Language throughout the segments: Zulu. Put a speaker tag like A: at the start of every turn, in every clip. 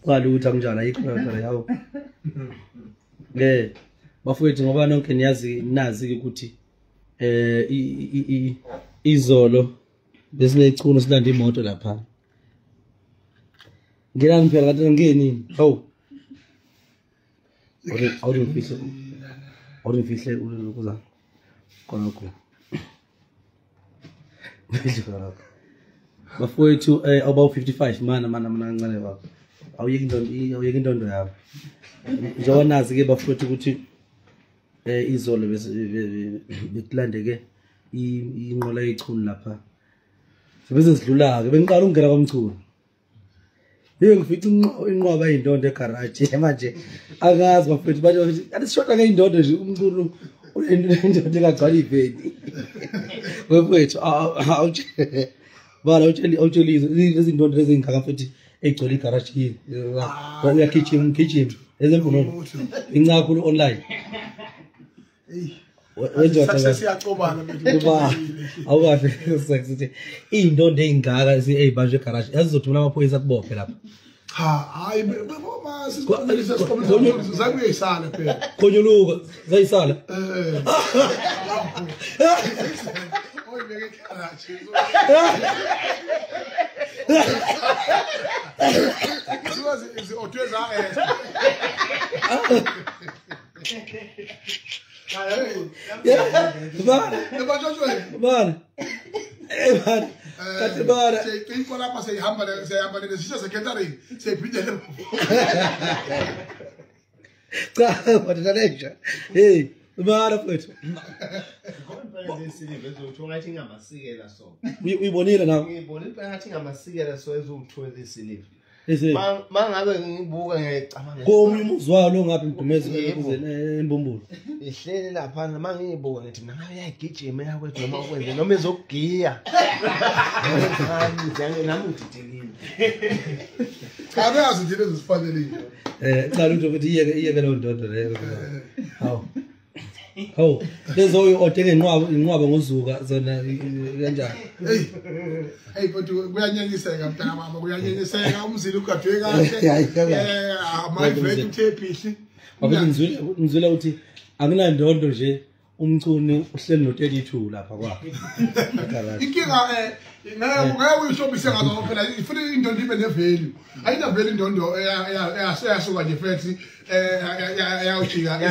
A: Qalutha kunjani ayikho yawo. Bafowethu ngoba nonke niyazi nazi ukuthi izolo besine icuno silanda imoto lapha. Ngena phela kanti ngeni. Hawu. Awufihle ukuza konke. Bafowethu about 55 mana kancane baba. Awuyeki indondo yakho. Njengoba nazi ke bafowethu ukuthi izolo bekulandeke inqola yechuno lapha. Sebese sidlula ke bengiqala ukungena kwamchuno. Ngifica inqwaba yindondo egarage manje akazi bafowethu bathi asishoda ke indondo nje umculo indondo engagcwala iveni. Bafowethu bala utsheli lezi ndondo lezi ngaka futhi egcwele igarage yini. Uya kitchen ezemfuno incaka khulu online. Wenza
B: siyacobana
A: kuba awukahle sekuthi indondo engaka ezibanje egarage yazizothula amaphoyisa kubophe lapha.
B: Hayi mama sisikhomisa zakuyisala phela.
A: Khonyuluka zayisala.
B: Oyibeke egarage. Siwazi otweza
A: Bana. Kathi bana.
B: Seyiphinko lapha seyihamba nesisho secretary seyiphindele.
A: Cha badala nje. Hey, bana mfethu. Uyibonile nawe?
C: Ngibonile ngathi ngamasikela so ezokuthola isilive.
A: Mangabe
C: ngibuka ngiyacabanga
A: komunye umuzwalo ngabe Mdumezi eMbumbulo.
C: Ihleli lapha mangiyibuka ngithi mina uyayigijima yakwethu noma ukwenze noma ezokugiya. Nami ngididekile.
B: Cha uyazi nje lezi zifanelile.
A: Cha lutho ukuthi iyeke lo ndondo leyo. Hawu. Lezo otenge inqwaba ngozuka zona kanjani?
B: Hey kodwa kuyanyenyiseka mntana mama kuyanyenyiseka umzila ugadwe kahle. My friend uthephisi.
A: Ngizwela ukuthi akunandondo nje umcuni uhleli no32 lapha kwakhe.
B: Inkinga ngeke uyishobise ngazo phela ifuna indondo ibe nevalue. Ayina value indondo eyasuka nje fethi yawujika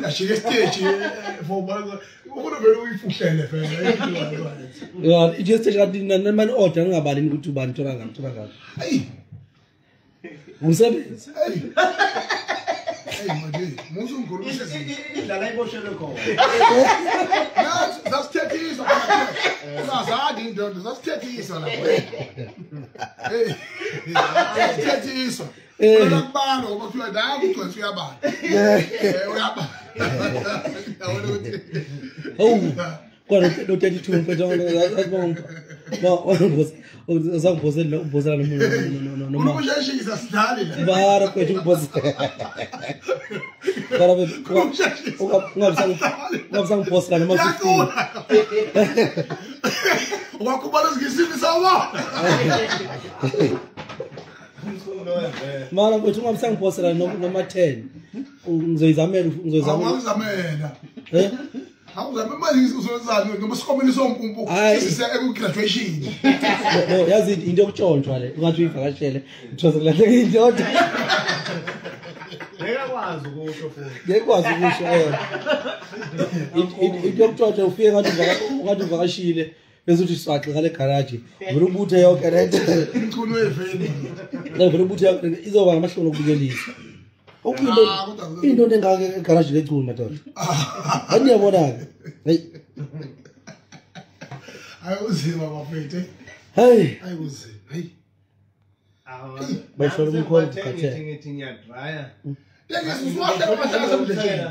B: yashika stage for ukuna vele uyifuhlele phela.
A: Just stage kanti manje order ngingabali ukuthi ubani thola ngami.
B: Hayi.
A: Umsebenzi.
B: Hey manje musu ngikurumisha
C: indlala iboshele khona.
B: Zasithethisa uzazadi indondo zasithethisa lapho. Hey. Zasithethisa. Uyabala ngoba kuthiwa la kugcwele uyabala. Uyabala.
A: Kwalo lo 32 mfethu uzangibhozela ubhozela noma
B: ukusheshisa sidali la
A: bara kwethu ubhozela bara ungabisangibhozela noma 15
B: wakubala zikisini sawa
A: mara kwethu ungabisangibhozela noma 10 ngizoyizamela
B: Awuzame manje uzozana noma sikhomeni sompumpu sise ekugraduation.
A: No yazi into yokutshontshwa le ungathi uyivakashele uthoze kulahleka indoda.
C: Ngekwazi ukusho futhi.
A: Ngekwazi ukusho into yokutshontshwa ufike ngathi uvakashile bese uthi swaxe ngale garage vele ubuthe yonke lento
B: icuno eveni.
A: Vele ubuthe izoba ngamahloni okubukelisa. Into engaka egarage leculo madoda. Aniyabona ke. Hey.
B: Ayuzima bafethe.
A: Hey.
B: Ayuzima. Hey.
A: Bayisholo umkhulu ukhathe.
C: Ngithi ngiyadrya.
B: Ngiyasuzwatha amathala samdlejeni.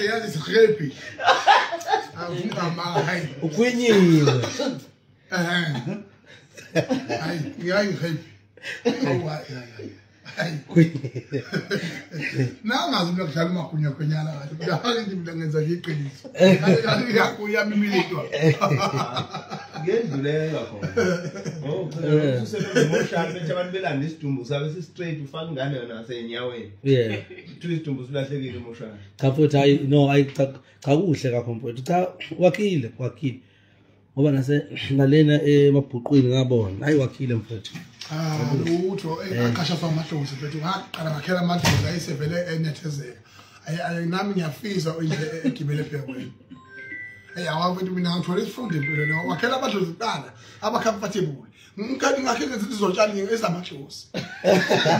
B: Yazi sikhephi. Awungama hayi.
A: Ukhwenyiwe.
B: Hayi, ngiyayi happy. nangazi mina kudlala umagunya kwenyana kahle ngake mina ngenza nje iqiniso yakuya mimilitwa
C: ngendlulela khona usesemotion bese abantu belanda isidumbu sabe si straight ufaka ingane yona senyaweni two isidumbu silahlekile emotion
A: cha futhi hayi no hayi cha kuhle kakhulu mfowethu cha wakhile ngoba nalena emabhuqwini ngabona hayi wakhile mfowethu
B: lutho aqasha famadlozi bethu ngaqala ngakhela amadlozi ayisevele enethezeka nami ngiyafisa nje egibele phekweni awafethu mina ngithola isifundo impilo lo wakhela amadlozi kuqala abacomfortable ngikhathi ngakhele izinto zotshani ezamadlozi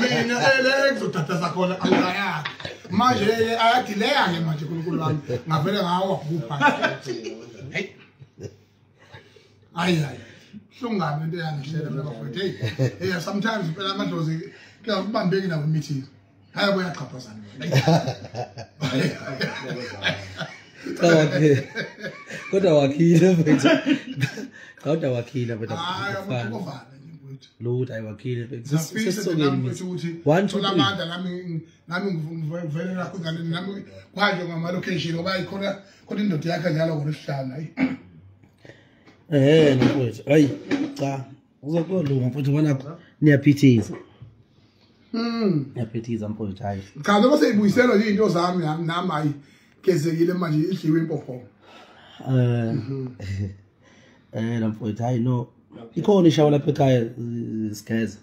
B: mina ele kuzothatha khona angaya manje ayadileya ke manje kuNkulunkulu wami ngavele ngawa kupha hayi hlungana into yangishela mina bafethu hey sometimes phela amadlozi kuyabambeki nawo meeting hayi boyaqhaphazana
A: kodwa wakhile mfethu kodwa wakhile mfethu
B: ayabuvana
A: lutho ayiwakhile mfethu
B: sesisokeni ukuthi amandla nami ngivele nakho ngane nami kwaje ngama location ngoba ikhona indoda yakhe njalo ngolesihlanu hayi
A: mfethu hayi cha uzokulunga mfethu bona niyaphithiza niyaphithiza mfethu hayi
B: cha noma seyibuyisela nje into zami nami hayi kezekile manje idliwe impopho
A: mfowethu hayi no ikhona ishawa lapha ekhaya sigeza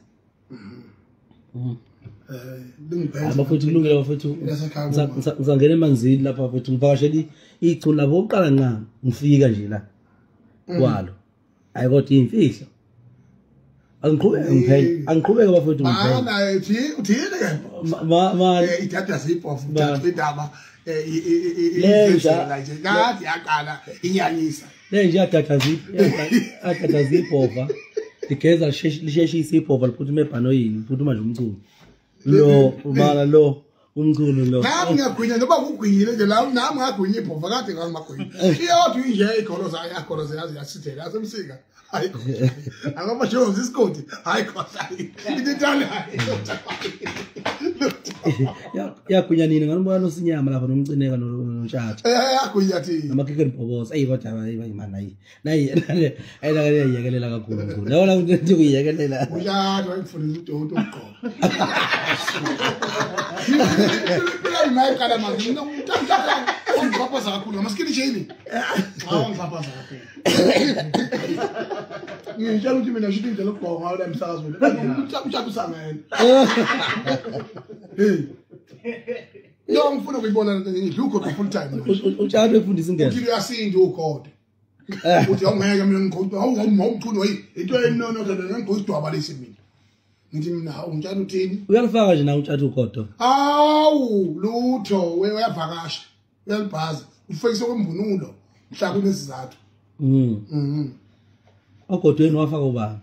A: abafowethu kulungile bafowethu ngizangena emanzini lapha bafowethu ngivakashela ichulu labo oqala nqa ngifika nje la kwalo hayi kodwa imfihlo angiqhubeke bafowethu
B: ngivela naye uthini ke ma ithatha ziphofu uthatha indaba lenja nje ngathi yaqala inyanyisa
A: lenje agatha ziphofa ligeza lisheshisa iphova liphuthume ebhanoyini liphutuma nje umculo lo ubala lo umculo lo
B: nami ngiyagwinya ngoba kugwinyile nje la nami ngagwinya iphova kade ngangimagwinya iyodwa inje ikoloza yazi yasithela yasemsika hayi angaba nje isikoti hayi khosa iditana
A: yagwinya nini nganibona nosinyama lapha nomcineka notshatsha
B: yagwinya thina
A: namakeke nibhoboza kodwa imana nayi ayiyekelela kakhulu mkhulu yabona ukuthi kuyiyekelela
B: uyathi wayifundisa uDodo uqobo nayi kala manje nomntana ongipaphaza kakhulu amaskini jeni ngipaphaza kakhulu ngitshela ukuthi mina ngisho indlela lokubhoka ngayo la emsakazweni umthathu samene yo ngifuna ukuyibona ngidluko full time
A: utshathu efundisa ingene
B: uthi uyasindi ukhode uthi awungeke mina ngikhoda awumthuni wayi into enono kodwa ngigozidwaba lesi mina ngithi mina ungitshela uthini
A: uyalifaka nje na utshathu ukhodo
B: awu lutho uyavakasha uyalibhaza ufekise kwemvunulo mhla kunesizathu
A: ogodweni wafaka ubani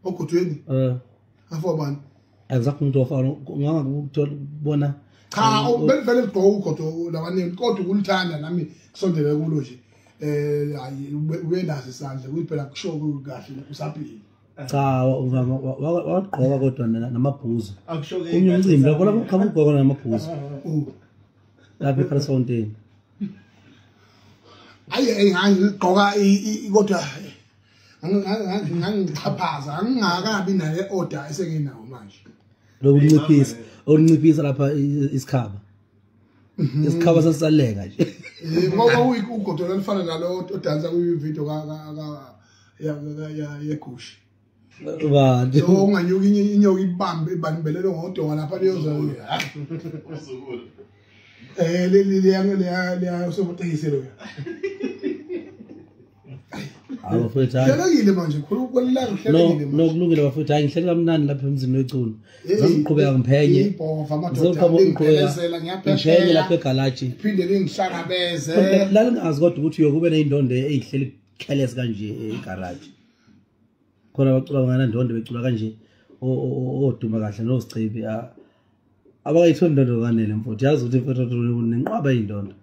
B: ogodweni afọ bani
A: exact umuntu wafaka ngangakuthola bona
B: cha ubelivele ligqoka ugodo labanini kodwa ukulithanda nami kusondele kulo nje hayi uyendazi isandla kuyiphela kusho kahle usaphila
A: cha wagqoka kodwa namabhuzu unye umcimbi lapho ukhamugqoka namabhuzu lapha eParisfontein
B: ayi ngigqoka kodwa ngangixhaphaza angingakabi nale order esenginawo manje
A: lokunciphisa lapha isikhaba sasisaleka nje
B: ngoba ugodo lifana nalo odansa kuyivideo yegushi
A: bani
B: lo unganyuki inyoka ibambe ibanibelelo ngodonga lapha liyoza
D: usukulu
B: le somotekiselo
A: abafowethu hayi
B: hlelekile manje khulukwelela hlelekile
A: no kulungile bafowethu hayi ngihlele kamnandi lapha emzini weculo ngizoqhubeka ngiphenye
B: ibhofa amadoda ngiyaphelezela
A: ngiphenye lapha egalaji
B: phinde lingihlangabeze
A: la lingazi kodwa ukuthi uyokube neyindondo ezihleli careless kanje egarage khona bacula ngana ndondo becula kanje oduma kahle nozichibi abakayitholi indondo kanele mfowethu yazi ukuthi mfowethu nenqwaba yindondo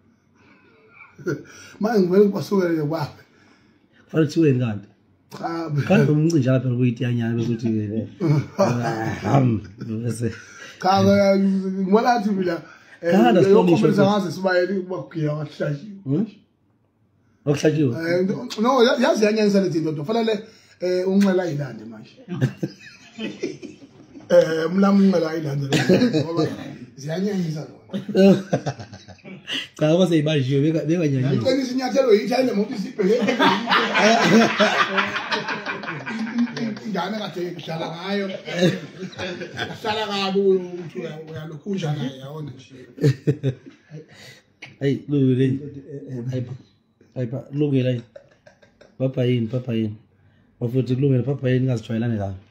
B: manje ngivele ngibasukele kwabe
A: fanele thiweni kanti kanti umncinja lapha kuyitiyanyana bekuthi bese
B: cha ngibona athi mina yokukhomisa ngaze sibayeli kubagiya wahlatshiwe
A: okuhlatshiwe
B: no yazi yanyanyisa lezi zinto kufanele unxela ayilande manje umlami unxela ayilande ngoba ziyanyanyisa
A: cha base ibajiwe bekanyanyisa
B: ngicela isinyathelo yithi ayile moto isibheke ingane kade kudlala ngayo ahlala kabi ukuthi uyalokhunja naye yawona nje
A: hey lungile ayipha lungile papa yini bafuthi kulungile papa yini ngazijwayelane kabi